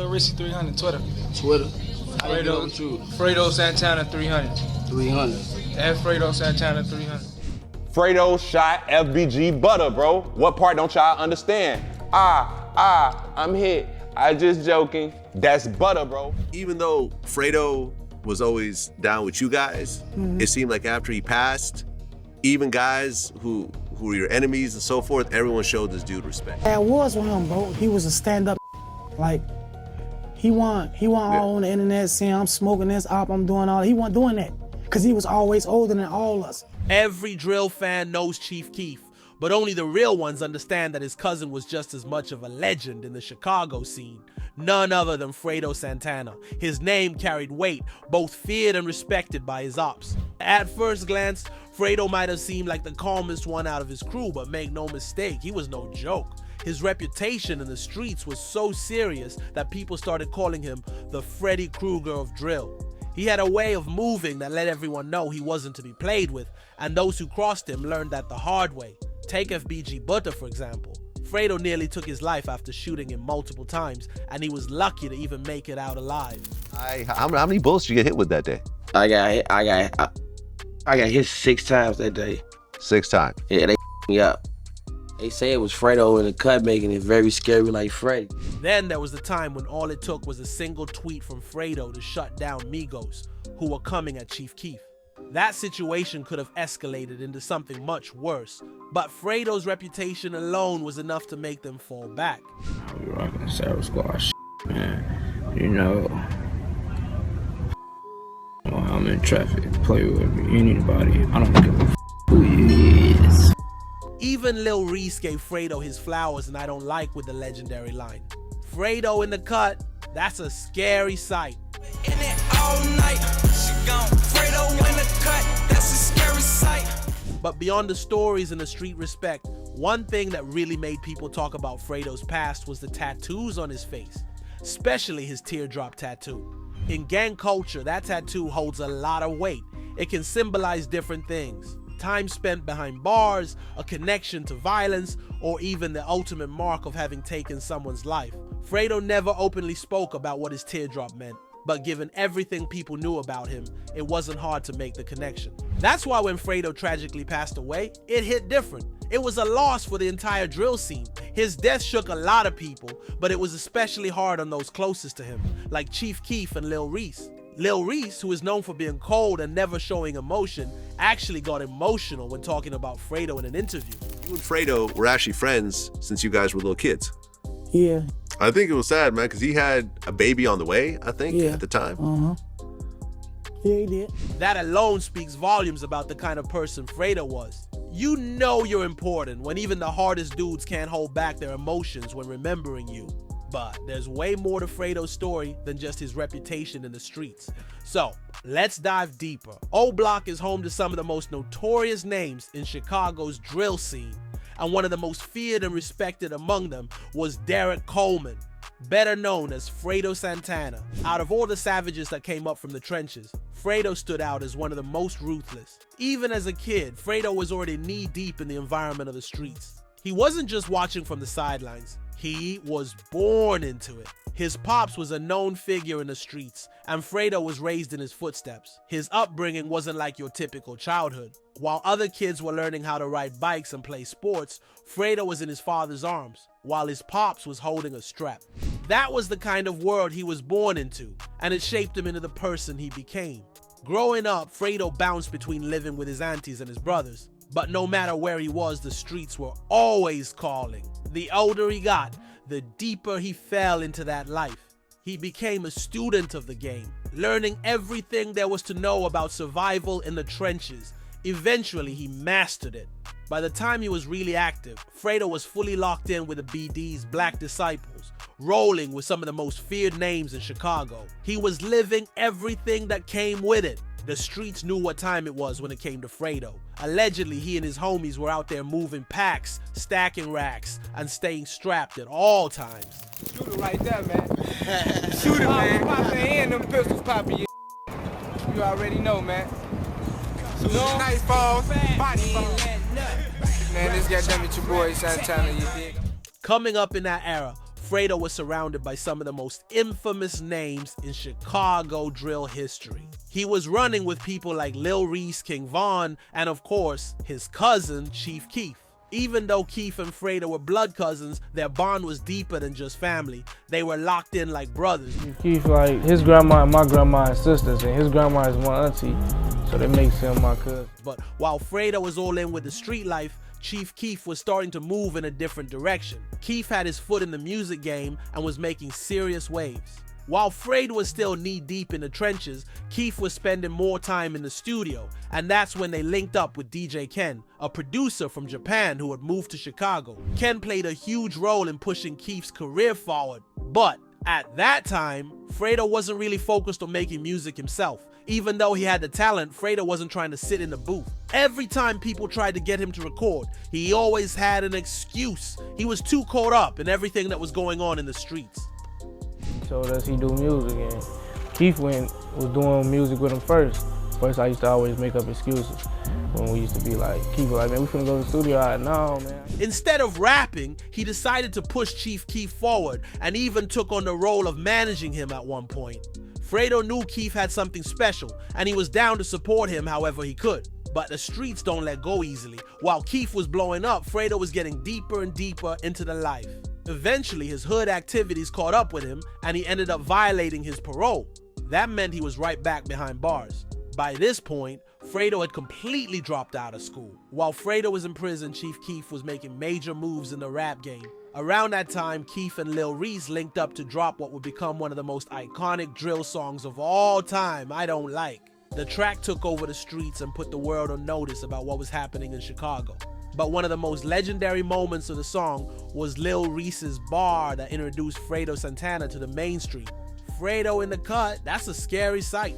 Lil Rissy 300, Twitter. Twitter. How you get with you? Fredo Santana 300. 300. At Fredo Santana 300. Fredo shot FBG Butter, bro. What part don't y'all understand? I'm hit. I just joking. That's Butter, bro. Even though Fredo was always down with you guys, it seemed like after he passed, even guys who were your enemies and so forth, everyone showed this dude respect. I was with him, bro. He was a stand-up, like, he wasn't all on the internet saying, I'm smoking this up, I'm doing all that. He wasn't doing that, because he was always older than all of us. Every drill fan knows Chief Keef, but only the real ones understand that his cousin was just as much of a legend in the Chicago scene. None other than Fredo Santana. His name carried weight, both feared and respected by his ops. At first glance, Fredo might have seemed like the calmest one out of his crew, but make no mistake, he was no joke. His reputation in the streets was so serious that people started calling him the Freddy Krueger of drill. He had a way of moving that let everyone know he wasn't to be played with, and those who crossed him learned that the hard way. Take FBG Butter, for example. Fredo nearly took his life after shooting him multiple times, and he was lucky to even make it out alive. How many bullets did you get hit with that day? I got hit 6 times that day. 6 times? Yeah, they me up. They say it was Fredo in the cut making it very scary like Freddy. Then there was the time when all it took was a single tweet from Fredo to shut down Migos, who were coming at Chief Keef. That situation could have escalated into something much worse, but Fredo's reputation alone was enough to make them fall back. We rockin' Sarah Squad shit, man. You know, I'm in traffic. Play with me, anybody. I don't give a who he is. Even Lil Reese gave Fredo his flowers, and I don't like with the legendary line. Fredo in the cut, that's a scary sight. In it all night, she gone. Fredo in the cut, that's a scary sight. But beyond the stories and the street respect, one thing that really made people talk about Fredo's past was the tattoos on his face, especially his teardrop tattoo. In gang culture, that tattoo holds a lot of weight. It can symbolize different things. Time spent behind bars, a connection to violence, or even the ultimate mark of having taken someone's life. Fredo never openly spoke about what his teardrop meant, but given everything people knew about him, it wasn't hard to make the connection. That's why when Fredo tragically passed away, it hit different. It was a loss for the entire drill scene. His death shook a lot of people, but it was especially hard on those closest to him, like Chief Keef and Lil Reese. Lil Reese, who is known for being cold and never showing emotion, actually got emotional when talking about Fredo in an interview. You and Fredo were actually friends since you guys were little kids. Yeah. I think it was sad, man, because he had a baby on the way, I think, at the time. Yeah, he did. That alone speaks volumes about the kind of person Fredo was. You know you're important when even the hardest dudes can't hold back their emotions when remembering you. But there's way more to Fredo's story than just his reputation in the streets. So let's dive deeper. O Block is home to some of the most notorious names in Chicago's drill scene, and one of the most feared and respected among them was Derek Coleman, better known as Fredo Santana. Out of all the savages that came up from the trenches, Fredo stood out as one of the most ruthless. Even as a kid, Fredo was already knee-deep in the environment of the streets. He wasn't just watching from the sidelines. He was born into it. His pops was a known figure in the streets, and Fredo was raised in his footsteps. His upbringing wasn't like your typical childhood. While other kids were learning how to ride bikes and play sports, Fredo was in his father's arms, while his pops was holding a strap. That was the kind of world he was born into, and it shaped him into the person he became. Growing up, Fredo bounced between living with his aunties and his brothers. But no matter where he was, the streets were always calling. The older he got, the deeper he fell into that life. He became a student of the game, learning everything there was to know about survival in the trenches. Eventually, he mastered it. By the time he was really active, Fredo was fully locked in with the BD's Black Disciples, rolling with some of the most feared names in Chicago. He was living everything that came with it. The streets knew what time it was when it came to Fredo. Allegedly, he and his homies were out there moving packs, stacking racks, and staying strapped at all times. Shoot it right there, man. Shoot it, man. Popping in, them pistols popping. You already know, man. So nightfall, body fall. Man, this goddamn it, your boy Santana, you dig? Coming up in that era, Fredo was surrounded by some of the most infamous names in Chicago drill history. He was running with people like Lil Reese, King Von, and of course, his cousin, Chief Keef. Even though Keef and Fredo were blood cousins, their bond was deeper than just family. They were locked in like brothers. Keef, like, his grandma and my grandma and sisters, and his grandma is my auntie, so that makes him my cousin. But while Fredo was all in with the street life, Chief Keef was starting to move in a different direction. Keef had his foot in the music game and was making serious waves. While Fredo was still knee-deep in the trenches, Keef was spending more time in the studio, and that's when they linked up with DJ Ken, a producer from Japan who had moved to Chicago. Ken played a huge role in pushing Keef's career forward, but at that time, Fredo wasn't really focused on making music himself. Even though he had the talent, Fredo wasn't trying to sit in the booth. Every time people tried to get him to record, he always had an excuse. He was too caught up in everything that was going on in the streets. He told us he do music, and Keef was doing music with him first. First, I used to always make up excuses when we used to be like, Keef was like, man, we finna go to the studio. I no, man. Instead of rapping, he decided to push Chief Keef forward and even took on the role of managing him at one point. Fredo knew Keef had something special, and he was down to support him however he could. But the streets don't let go easily. While Keef was blowing up, Fredo was getting deeper and deeper into the life. Eventually, his hood activities caught up with him, and he ended up violating his parole. That meant he was right back behind bars. By this point, Fredo had completely dropped out of school. While Fredo was in prison, Chief Keef was making major moves in the rap game. Around that time, Keef and Lil Reese linked up to drop what would become one of the most iconic drill songs of all time, I Don't Like. The track took over the streets and put the world on notice about what was happening in Chicago. But one of the most legendary moments of the song was Lil Reese's bar that introduced Fredo Santana to the mainstream. Fredo in the cut, that's a scary sight.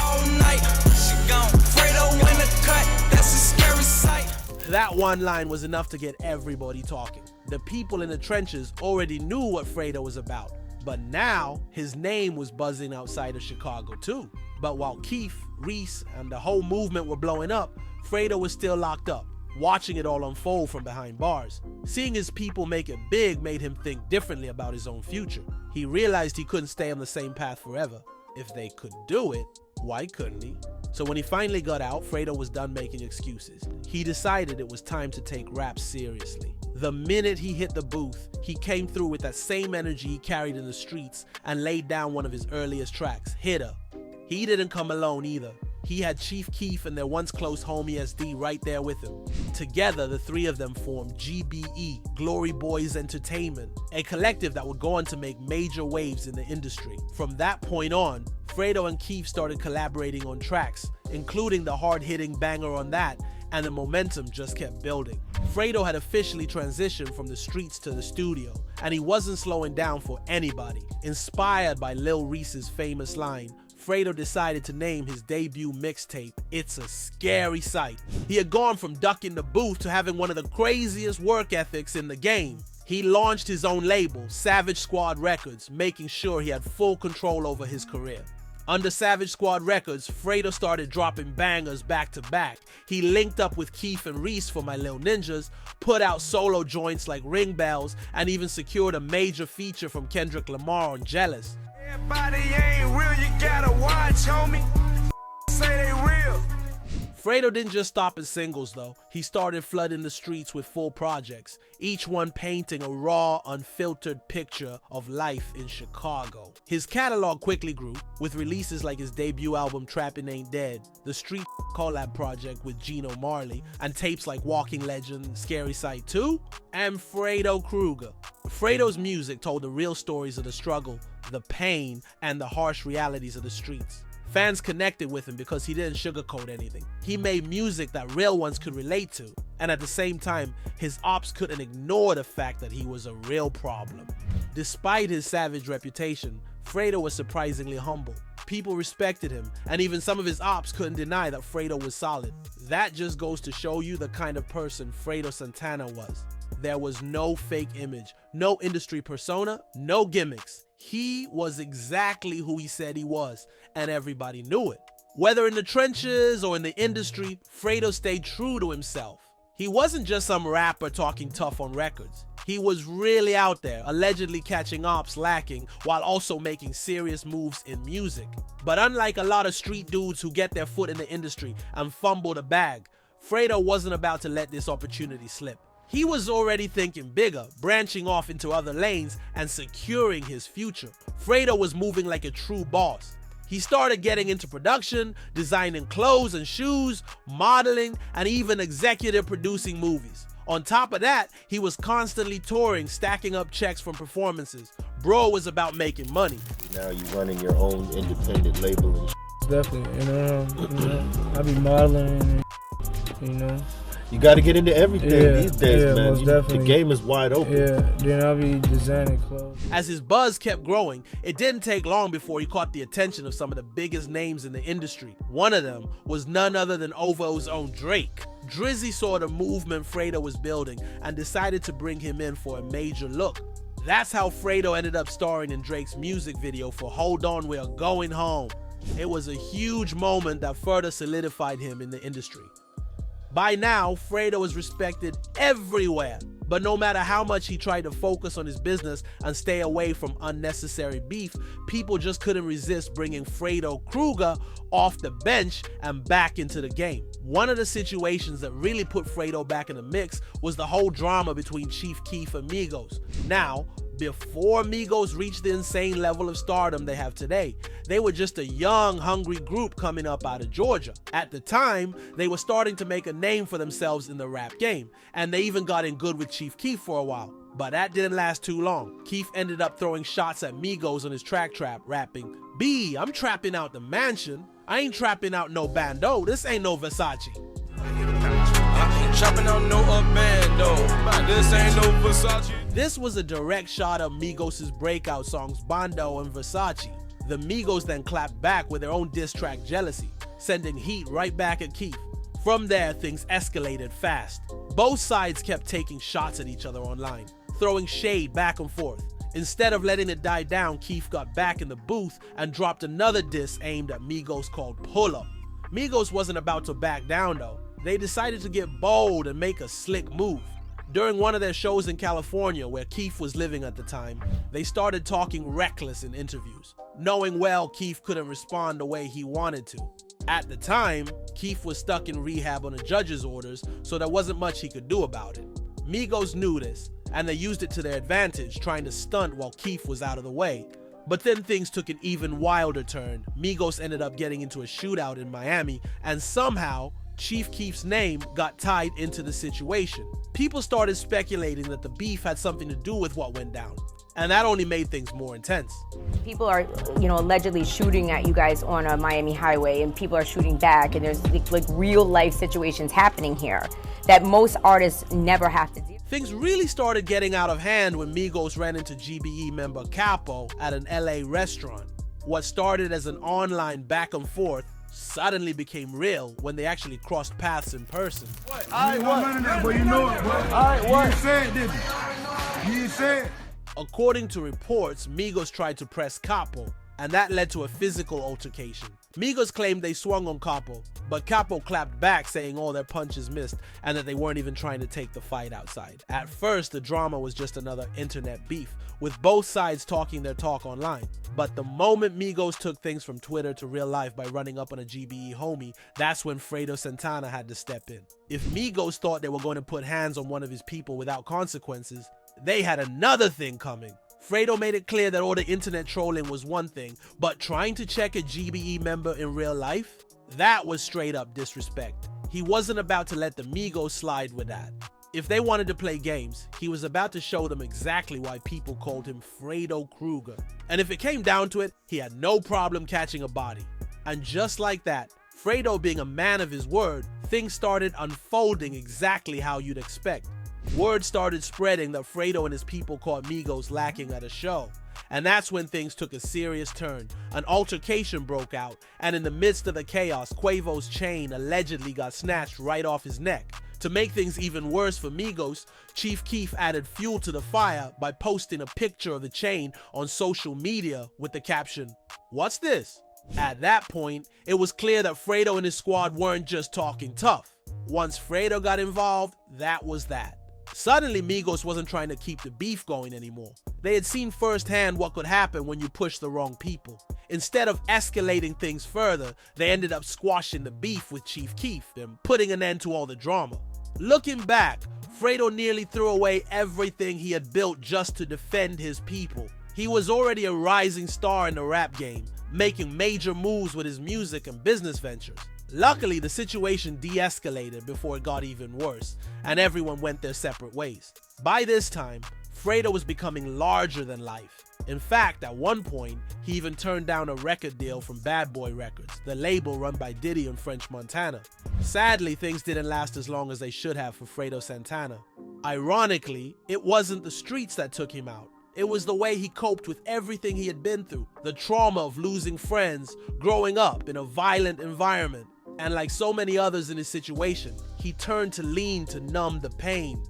All night, she gone. Fredo in the cut, that's a scary sight. That one line was enough to get everybody talking. The people in the trenches already knew what Fredo was about, but now his name was buzzing outside of Chicago too. But while Keef, Reese, and the whole movement were blowing up, Fredo was still locked up, watching it all unfold from behind bars. Seeing his people make it big made him think differently about his own future. He realized he couldn't stay on the same path forever. If they could do it, why couldn't he? So when he finally got out, Fredo was done making excuses. He decided it was time to take rap seriously. The minute he hit the booth, he came through with that same energy he carried in the streets and laid down one of his earliest tracks, Hitter. He didn't come alone either. He had Chief Keef and their once close homie SD right there with him. Together, the three of them formed GBE, Glory Boys Entertainment, a collective that would go on to make major waves in the industry. From that point on, Fredo and Keef started collaborating on tracks, including the hard-hitting banger on that, and the momentum just kept building. Fredo had officially transitioned from the streets to the studio, and he wasn't slowing down for anybody. Inspired by Lil Reese's famous line, Fredo decided to name his debut mixtape, It's a Scary Sight. He had gone from ducking the booth to having one of the craziest work ethics in the game. He launched his own label, Savage Squad Records, making sure he had full control over his career. Under Savage Squad Records, Fredo started dropping bangers back to back. He linked up with Keef and Reese for My Lil Ninjas, put out solo joints like Ring Bells, and even secured a major feature from Kendrick Lamar on Jealous. Everybody ain't real, you gotta watch, homie. Say they real. Fredo didn't just stop at singles though. He started flooding the streets with full projects, each one painting a raw, unfiltered picture of life in Chicago. His catalog quickly grew, with releases like his debut album Trappin' Ain't Dead, the Street collab project with Gino Marley, and tapes like Walking Legend, Scary Sight 2, and Fredo Krueger. Fredo's music told the real stories of the struggle, the pain, and the harsh realities of the streets. Fans connected with him because he didn't sugarcoat anything. He made music that real ones could relate to, and at the same time, his ops couldn't ignore the fact that he was a real problem. Despite his savage reputation, Fredo was surprisingly humble. People respected him, and even some of his ops couldn't deny that Fredo was solid. That just goes to show you the kind of person Fredo Santana was. There was no fake image, no industry persona, no gimmicks. He was exactly who he said he was, and everybody knew it. Whether in the trenches or in the industry, Fredo stayed true to himself. He wasn't just some rapper talking tough on records. He was really out there, allegedly catching ops lacking while also making serious moves in music. But unlike a lot of street dudes who get their foot in the industry and fumble the bag, Fredo wasn't about to let this opportunity slip. He was already thinking bigger, branching off into other lanes and securing his future. Fredo was moving like a true boss. He started getting into production, designing clothes and shoes, modeling, and even executive producing movies. On top of that, he was constantly touring, stacking up checks from performances. Bro was about making money. Now you running your own independent label and Definitely, I be modeling and, you got to get into everything these days, man. Most definitely. The game is wide open. Yeah, then I'll be designing clothes. As his buzz kept growing, it didn't take long before he caught the attention of some of the biggest names in the industry. One of them was none other than OVO's own Drake. Drizzy saw the movement Fredo was building and decided to bring him in for a major look. That's how Fredo ended up starring in Drake's music video for Hold On, We're Going Home. It was a huge moment that further solidified him in the industry. By now, Fredo is respected everywhere, but no matter how much he tried to focus on his business and stay away from unnecessary beef, people just couldn't resist bringing Fredo Kruger off the bench and back into the game. One of the situations that really put Fredo back in the mix was the whole drama between Chief Keef and Migos. Now, before Migos reached the insane level of stardom they have today, they were just a young, hungry group coming up out of Georgia. At the time, they were starting to make a name for themselves in the rap game, and they even got in good with Chief Keef for a while. But that didn't last too long. Keef ended up throwing shots at Migos on his track trap, rapping, "B, I'm trapping out the mansion. I ain't trapping out no bando. This ain't no Versace." Chopping out no bando. This ain't no Versace. This was a direct shot of Migos' breakout songs Bando and Versace. The Migos then clapped back with their own diss track Jealousy, sending heat right back at Keef. From there, things escalated fast. Both sides kept taking shots at each other online, throwing shade back and forth. Instead of letting it die down, Keef got back in the booth and dropped another diss aimed at Migos called Pull Up. Migos wasn't about to back down though. They decided to get bold and make a slick move. During one of their shows in California, where Keef was living at the time, they started talking reckless in interviews, knowing well Keef couldn't respond the way he wanted to. At the time, Keef was stuck in rehab on a judge's orders, so there wasn't much he could do about it. Migos knew this, and they used it to their advantage, trying to stunt while Keef was out of the way. But then things took an even wilder turn. Migos ended up getting into a shootout in Miami, and somehow, Chief Keef's name got tied into the situation. People started speculating that the beef had something to do with what went down, and that only made things more intense. People are, allegedly shooting at you guys on a Miami highway, and people are shooting back, and there's like real life situations happening here that most artists never have to deal with. Things really started getting out of hand when Migos ran into GBE member Capo at an LA restaurant. What started as an online back and forth suddenly became real when they actually crossed paths in person. According to reports, Migos tried to press Capo, and that led to a physical altercation. Migos claimed they swung on Capo, but Capo clapped back saying all their punches missed and that they weren't even trying to take the fight outside. At first, the drama was just another internet beef, with both sides talking their talk online. But the moment Migos took things from Twitter to real life by running up on a GBE homie, that's when Fredo Santana had to step in. If Migos thought they were going to put hands on one of his people without consequences, they had another thing coming. Fredo made it clear that all the internet trolling was one thing, but trying to check a GBE member in real life? That was straight up disrespect. He wasn't about to let the Migos slide with that. If they wanted to play games, he was about to show them exactly why people called him Fredo Kruger. And if it came down to it, he had no problem catching a body. And just like that, Fredo being a man of his word, things started unfolding exactly how you'd expect. Word started spreading that Fredo and his people caught Migos lacking at a show. And that's when things took a serious turn. An altercation broke out, and in the midst of the chaos, Quavo's chain allegedly got snatched right off his neck. To make things even worse for Migos, Chief Keef added fuel to the fire by posting a picture of the chain on social media with the caption, "What's this?" At that point, it was clear that Fredo and his squad weren't just talking tough. Once Fredo got involved, that was that. Suddenly, Migos wasn't trying to keep the beef going anymore. They had seen firsthand what could happen when you push the wrong people. Instead of escalating things further, they ended up squashing the beef with Chief Keef and putting an end to all the drama. Looking back, Fredo nearly threw away everything he had built just to defend his people. He was already a rising star in the rap game, making major moves with his music and business ventures. Luckily, the situation de-escalated before it got even worse, and everyone went their separate ways. By this time, Fredo was becoming larger than life. In fact, at one point, he even turned down a record deal from Bad Boy Records, the label run by Diddy in French Montana. Sadly, things didn't last as long as they should have for Fredo Santana. Ironically, it wasn't the streets that took him out. It was the way he coped with everything he had been through, the trauma of losing friends, growing up in a violent environment, and like so many others in his situation, he turned to lean to numb the pain.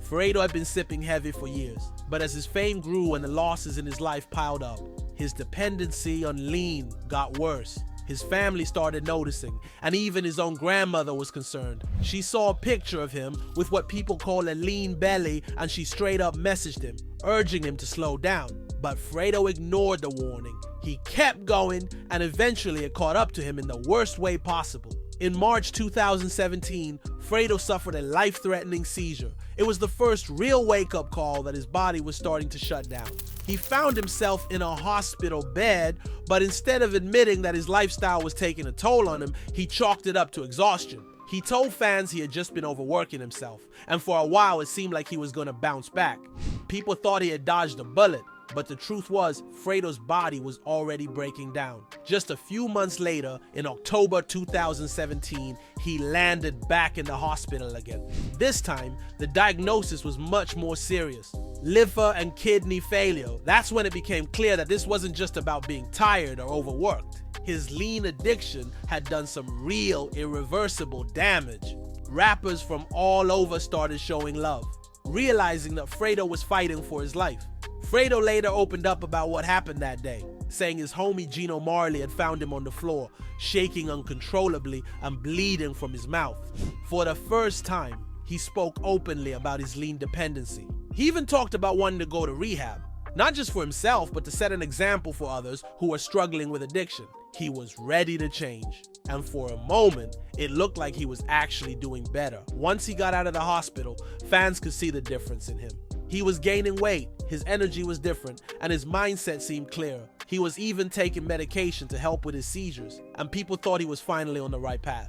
Fredo had been sipping heavy for years, but as his fame grew and the losses in his life piled up, his dependency on lean got worse. His family started noticing, and even his own grandmother was concerned. She saw a picture of him with what people call a lean belly, and she straight up messaged him, urging him to slow down. But Fredo ignored the warning. He kept going, and eventually it caught up to him in the worst way possible. In March 2017, Fredo suffered a life-threatening seizure. It was the first real wake-up call that his body was starting to shut down. He found himself in a hospital bed, but instead of admitting that his lifestyle was taking a toll on him, he chalked it up to exhaustion. He told fans he had just been overworking himself, and for a while it seemed like he was going to bounce back. People thought he had dodged a bullet, but the truth was, Fredo's body was already breaking down. Just a few months later, in October 2017, he landed back in the hospital again. This time, the diagnosis was much more serious. Liver and kidney failure. That's when it became clear that this wasn't just about being tired or overworked. His lean addiction had done some real, irreversible damage. Rappers from all over started showing love, realizing that Fredo was fighting for his life. Fredo later opened up about what happened that day, saying his homie Gino Marley had found him on the floor, shaking uncontrollably and bleeding from his mouth. For the first time, he spoke openly about his lean dependency. He even talked about wanting to go to rehab, not just for himself, but to set an example for others who are struggling with addiction. He was ready to change, and for a moment, it looked like he was actually doing better. Once he got out of the hospital, fans could see the difference in him. He was gaining weight, his energy was different, and his mindset seemed clearer. He was even taking medication to help with his seizures, and people thought he was finally on the right path.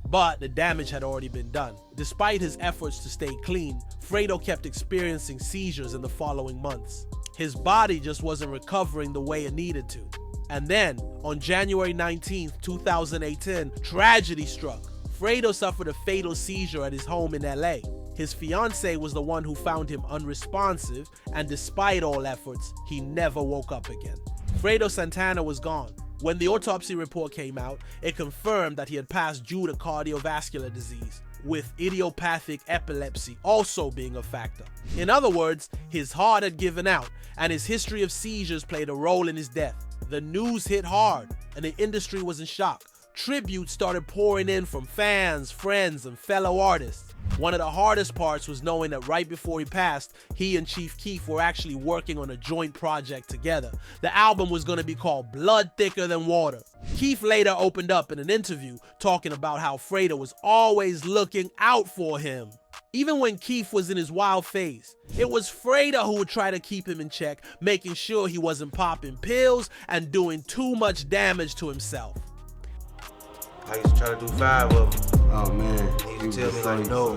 But the damage had already been done. Despite his efforts to stay clean, Fredo kept experiencing seizures in the following months. His body just wasn't recovering the way it needed to. And then, on January 19th, 2018, tragedy struck. Fredo suffered a fatal seizure at his home in LA. His fiancée was the one who found him unresponsive, and despite all efforts, he never woke up again. Fredo Santana was gone. When the autopsy report came out, it confirmed that he had passed due to cardiovascular disease, with idiopathic epilepsy also being a factor. In other words, his heart had given out, and his history of seizures played a role in his death. The news hit hard, and the industry was in shock. Tributes started pouring in from fans, friends, and fellow artists. One of the hardest parts was knowing that right before he passed, he and Chief Keef were actually working on a joint project together. The album was going to be called Blood Thicker Than Water. Keef later opened up in an interview talking about how Fredo was always looking out for him. Even when Keef was in his wild phase, it was Fredo who would try to keep him in check, making sure he wasn't popping pills and doing too much damage to himself. I used to try to do 5 of them. Oh man. He used to tell me like, no.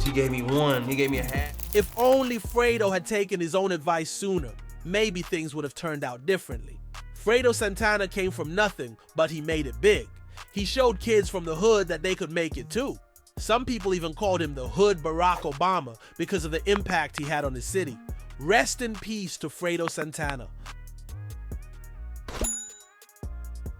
He gave me one. He gave me a hat. If only Fredo had taken his own advice sooner, maybe things would have turned out differently. Fredo Santana came from nothing, but he made it big. He showed kids from the hood that they could make it too. Some people even called him the Hood Barack Obama because of the impact he had on the city. Rest in peace to Fredo Santana.